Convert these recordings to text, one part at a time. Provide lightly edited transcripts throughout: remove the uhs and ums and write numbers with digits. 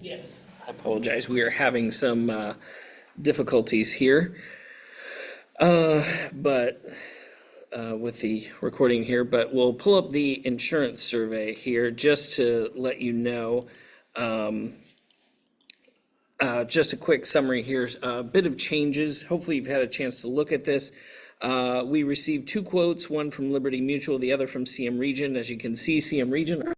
Yes. I apologize. We are having some difficulties here. But with the recording here, but we'll pull up the insurance survey here just to let you know. Just a quick summary here, a bit of changes. Hopefully you've had a chance to look at this. We received two quotes, one from Liberty Mutual, the other from CM Region. As you can see, CM Region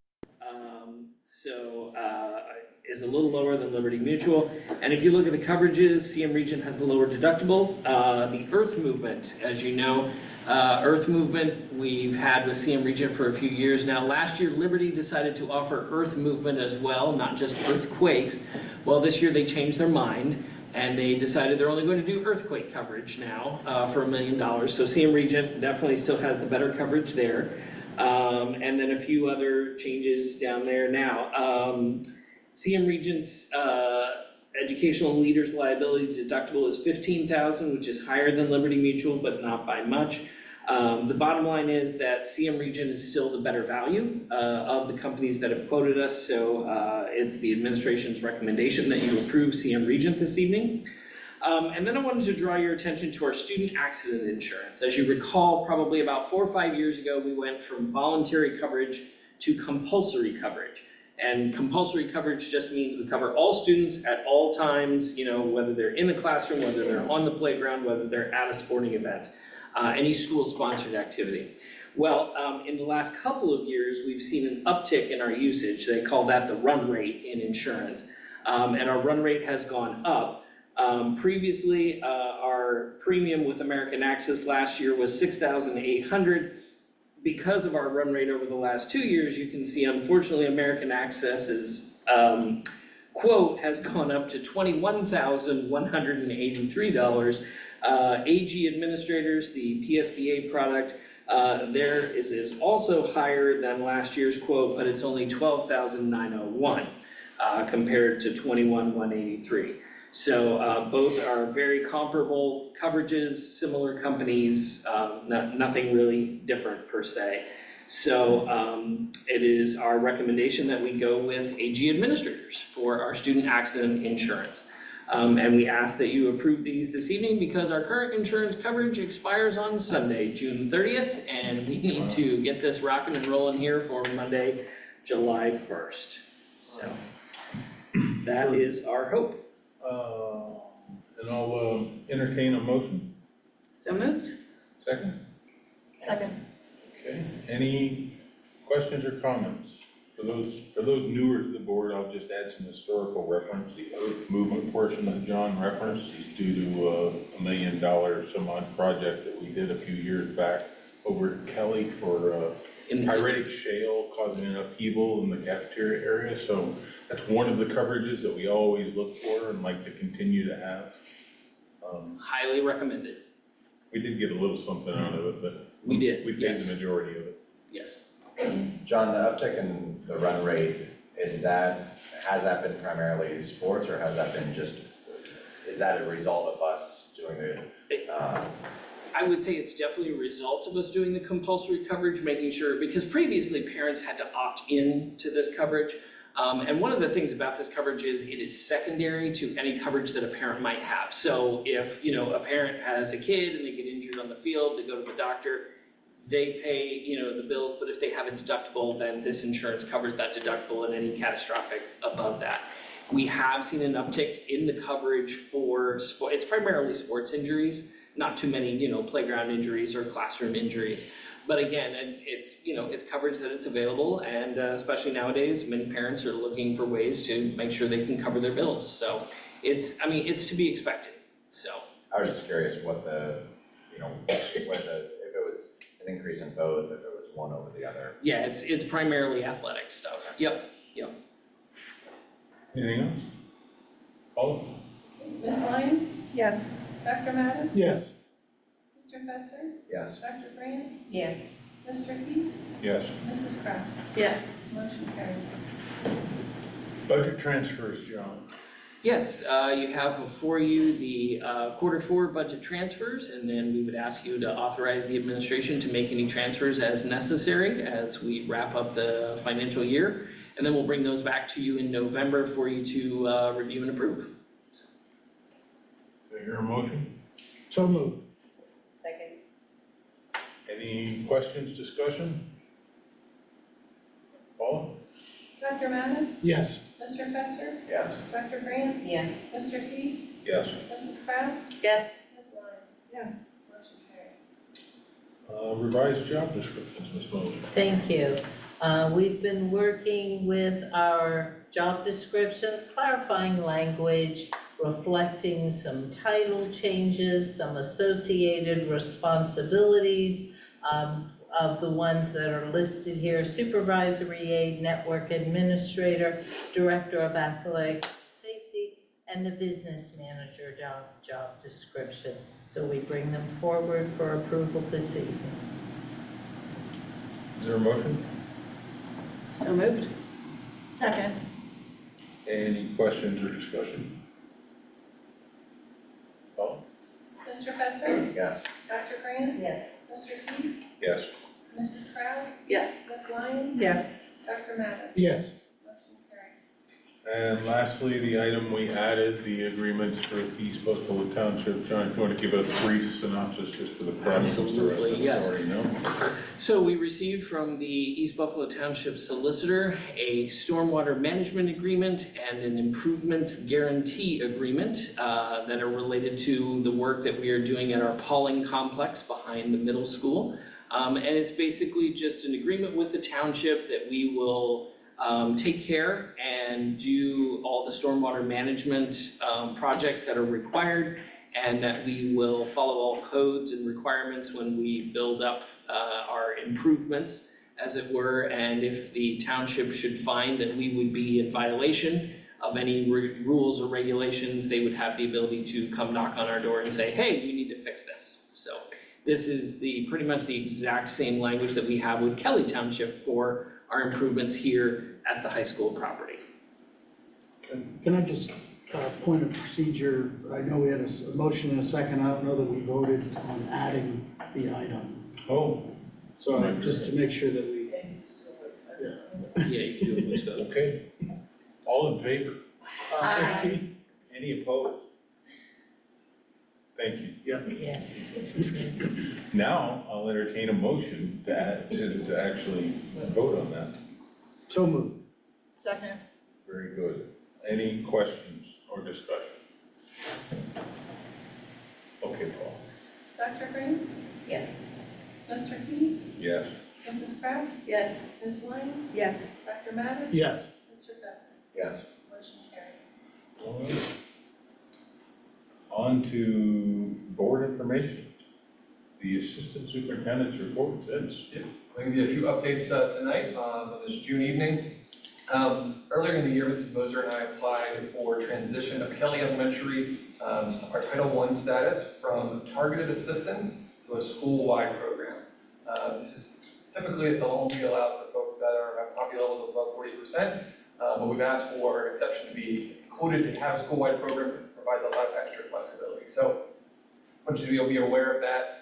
is a little lower than Liberty Mutual. And if you look at the coverages, CM Region has a lower deductible. The earth movement, as you know, earth movement we've had with CM Region for a few years now. Last year, Liberty decided to offer earth movement as well, not just earthquakes. Well, this year they changed their mind and they decided they're only going to do earthquake coverage now for $1 million. So CM Region definitely still has the better coverage there. And then a few other changes down there now. CM Region's educational leaders liability deductible is $15,000, which is higher than Liberty Mutual, but not by much. The bottom line is that CM Region is still the better value of the companies that have quoted us. So it's the administration's recommendation that you approve CM Region this evening. And then I wanted to draw your attention to our student accident insurance. As you recall, probably about 4 or 5 years ago, we went from voluntary coverage to compulsory coverage. And compulsory coverage just means we cover all students at all times, you know, whether they're in the classroom, whether they're on the playground, whether they're at a sporting event, any school-sponsored activity. Well, in the last couple of years, we've seen an uptick in our usage. They call that the run rate in insurance. And our run rate has gone up. Previously, our premium with American Access last year was $6,800. Because of our run rate over the last 2 years, you can see, unfortunately, American Access's quote has gone up to $21,183. AG Administrators, the PSBA product, there is also higher than last year's quote, but it's only $12,901 compared to $21,183. So both are very comparable coverages, similar companies, nothing really different per se. So it is our recommendation that we go with AG Administrators for our student accident insurance. And we ask that you approve these this evening because our current insurance coverage expires on Sunday, June 30th, and we need to get this rocking and rolling here for Monday, July 1st. So that is our hope. And I'll entertain a motion. So moved. Second? Second. Okay, any questions or comments? For those newer to the board, I'll just add some historical reference. The earth movement portion that John referenced is due to $1 million some odd project that we did a few years back over at Kelly for pyritic shale causing an upheaval in the cafeteria area. So that's one of the coverages that we always look for and like to continue to have. Highly recommended. We did get a little something out of it, but we did. We paid yes. the majority of it. Yes. John, the uptick in the run rate, has that been primarily sports, or has that been is that a result of us doing the? I would say it's definitely a result of us doing the compulsory coverage, making sure, because previously parents had to opt in to this coverage. And one of the things about this coverage is it is secondary to any coverage that a parent might have. So if, you know, a parent has a kid and they get injured on the field, they go to the doctor, they pay, you know, the bills, but if they have a deductible, then this insurance covers that deductible and any catastrophic above that. We have seen an uptick in the coverage for sport. It's primarily sports injuries, not too many, you know, playground injuries or classroom injuries. But again, it's you know, it's coverage that it's available, and especially nowadays, many parents are looking for ways to make sure they can cover their bills. So it's to be expected. So I was just curious what the, you know, if it was an increase in both, if it was one over the other. yeah, it's primarily athletic stuff. Yep. Anything else? Paula? Ms. Lyons? Yes. Dr. Mattis? Yes. Mr. Fetzer? Yes. Dr. Grant? Yes. Mr. Heath? Yes. Mrs. Kraft? Yes. Motion carried. Budget transfers, John. Yes, you have before you the Q4 budget transfers, and then we would ask you to authorize the administration to make any transfers as necessary as we wrap up the financial year. And then we'll bring those back to you in November for you to review and approve. Do I hear a motion? So moved. Second. Any questions, discussion? Paula? Dr. Mattis? Yes. Mr. Fetzer? Yes. Dr. Grant? Yes. Mr. Heath? Yes. Mrs. Kraus? Yes. Ms. Lyons? Yes. Motion carried. Revised job descriptions, Ms. Mosley. Thank you. We've been working with our job descriptions, clarifying language, reflecting some title changes, some associated responsibilities of the ones that are listed here: supervisory aide, network administrator, director of athletic safety, and the business manager job description. So we bring them forward for approval this evening. Is there a motion? So moved. Second. Any questions or discussion? Paula? Mr. Fetzer? Yes. Dr. Grant? Yes. Mr. Heath? Yes. Mrs. Kraus? Yes. Ms. Lyons? Yes. Dr. Mattis? Yes. Motion carried. And lastly, the item we added, the agreements for East Buffalo Township. John, if you want to give a brief synopsis just for the press, since the rest of Absolutely, us yes. already know. So we received from the East Buffalo Township Solicitor a stormwater management agreement and an improvement guarantee agreement that are related to the work that we are doing at our Pauling complex behind the middle school. And it's basically just an agreement with the township that we will take care and do all the stormwater management projects that are required, and that we will follow all codes and requirements when we build up our improvements, as it were. And if the township should find that we would be in violation of any rules or regulations, they would have the ability to come knock on our door and say, hey, you need to fix this. So this is pretty much the exact same language that we have with Kelly Township for our improvements here at the high school property. Can I just, point of procedure, I know we had a motion and a second, I don't know that we voted on adding the item. Oh, So just to make sure that we, Yeah, you can do a voice vote. okay. All in favor? Aye. Any opposed? Thank you. Yes. Now, I'll entertain a motion to actually vote on that. so moved. Second. Very good. Any questions or discussion? Okay, Paul. Dr. Grant? Yes. Mr. Heath? Yes. Mrs. Kraus? Yes. Ms. Lyons? Yes. Dr. Mattis? Yes. Mr. Fetzer? Yes. Motion carried. All right. On to board information. The assistant superintendent's report, Vince. I'll give you a few updates tonight on this June evening. Earlier in the year, Mrs. Moser and I applied for transition of Kelly Elementary, our Title I status from targeted assistance to a school-wide program. This is typically, it's only allowed for folks that have poverty levels above 40%, but we've asked for an exception to be included and have a school-wide program because it provides a lot of extra flexibility. So I want you to be aware of that.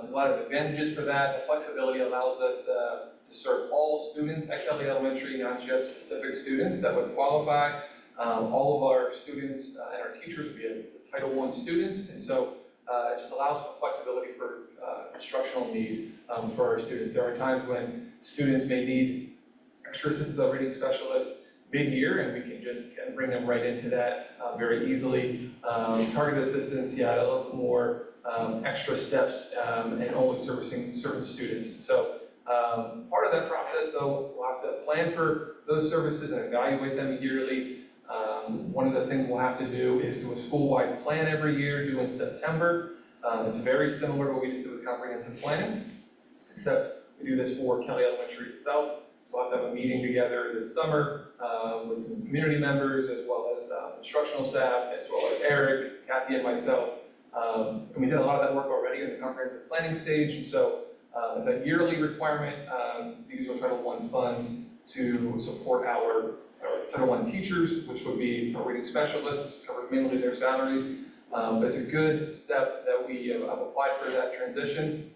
There's a lot of advantages for that. The flexibility allows us to serve all students at Kelly Elementary, not just specific students that would qualify. All of our students and our teachers would be Title I students, and so it just allows for flexibility for instructional need for our students. There are times when students may need extra assistive reading specialists mid-year, and we can just kind of bring them right into that very easily. Targeted assistance, yeah, a little bit more extra steps and only servicing certain students. So part of that process, though, we'll have to plan for those services and evaluate them yearly. One of the things we'll have to do is do a school-wide plan every year, due in September. It's very similar to what we just did with comprehensive planning, except we do this for Kelly Elementary itself. So we'll have to have a meeting together this summer with some community members, as well as instructional staff, as well as Eric, Kathy, and myself. And we did a lot of that work already in the comprehensive planning stage, and so it's a yearly requirement to use our Title I funds to support our Title I teachers, which would be our reading specialists, cover mainly their salaries. But it's a good step that we have applied for that transition.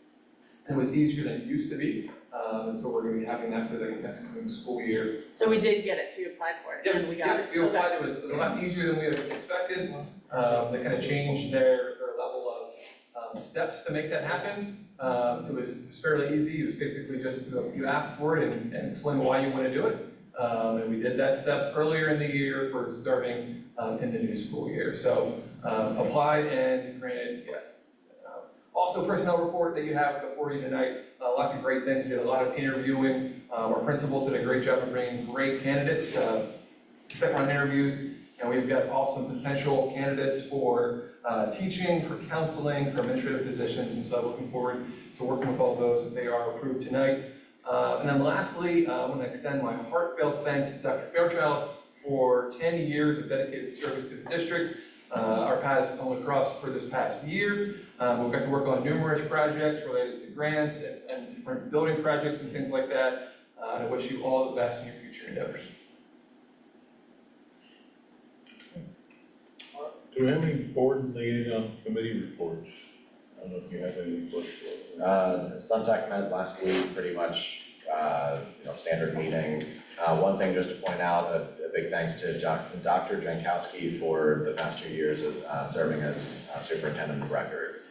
It was easier than it used to be, and so we're gonna be having that for the next coming school year. So we did get it, so you applied for it, and we got it. We applied, it was a lot easier than we had expected. They kind of changed their level of steps to make that happen. It was fairly easy, it was basically just, you asked for it and explain why you want to do it. And we did that step earlier in the year for starting in the new school year. So applied and granted, yes. Also, personnel report that you have before you tonight, lots of great things. We did a lot of interviewing. Our principals did a great job of bringing great candidates, second round interviews, and we've got awesome potential candidates for teaching, for counseling, for administrative positions, and so I'm looking forward to working with all those if they are approved tonight. And then lastly, I want to extend my heartfelt thanks to Dr. Fairchild for 10 years of dedicated service to the district. Our paths only crossed for this past year. We've got to work on numerous projects related to grants and different building projects and things like that. And I wish you all the best in your future endeavors. Do we have any board liaison committee reports? I don't know if you have any reports. Suntech met last week, pretty much, standard meeting. One thing just to point out, a big thanks to Dr. Jankowski for the past 2 years of serving as superintendent of record.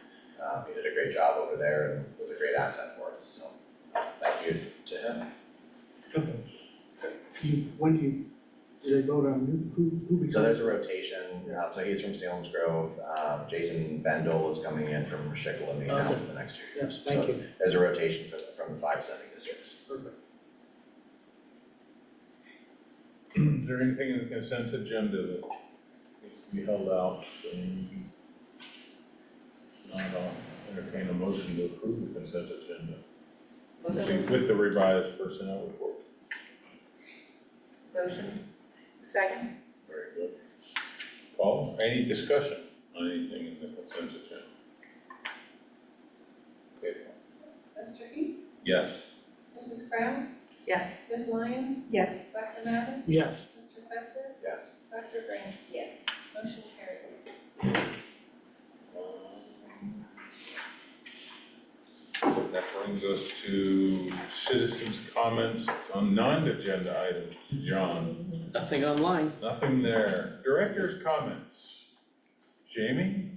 He did a great job over there and was a great asset for us, so thank you to him. Do they vote on who becomes? So there's a rotation, so he's from Salem's Grove, Jason Bendel is coming in from Shikellamy now for the next 2 years. Yes, thank you. There's a rotation from the 5 sending districts. Perfect. Is there anything in the consent agenda that needs to be held out? Not entertain a motion to approve the consent agenda with the revised personnel report. Motion. Second. Very good. Paul, any discussion on anything in the consent agenda? Okay, Mr. Heath, yes. Mrs. Kraus, Yes. Ms. Lyons, Yes. Dr. Matis, Yes. Mr. Spencer, Yes. Dr. Green. Yes. Motion carried. That brings us to citizens' comments on non-agenda items. John, Nothing online. nothing there. Director's comments. Jamie?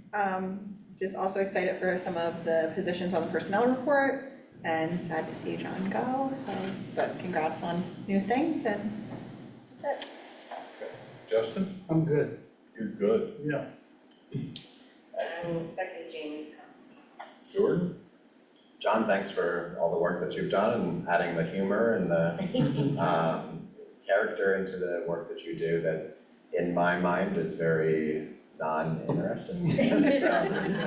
Just also excited for some of the positions on the personnel report and sad to see John go, so, but congrats on new things and that's it. Justin? I'm good. You're good. Yeah. I will second Jamie's comments. Jordan? John, thanks for all the work that you've done and adding the humor and the character into the work that you do that, in my mind, is very non-interesting. So,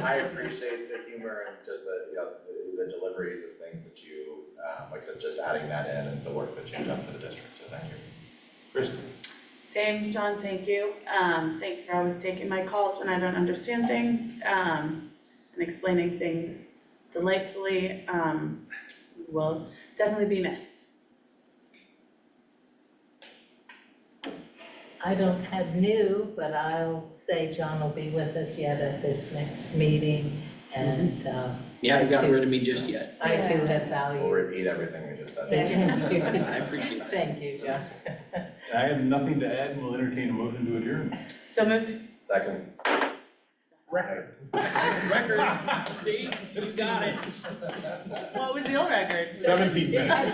I appreciate the humor and just the deliveries of things that you, like I said, just adding that in and the work that you've done for the district, so thank you. Kristen? Same, John, thank you. Thank you for always taking my calls when I don't understand things, and explaining things delightfully. Will definitely be missed. I don't have new, but I'll say John will be with us yet at this next meeting, and You haven't gotten rid of me just yet. I too have We'll value. repeat everything we just said. I appreciate that. Thank you, John. I have nothing to add, and we'll entertain a motion to adjourn. So moved. Second. Record. Record, see, you got it. What was the old record? 17 minutes.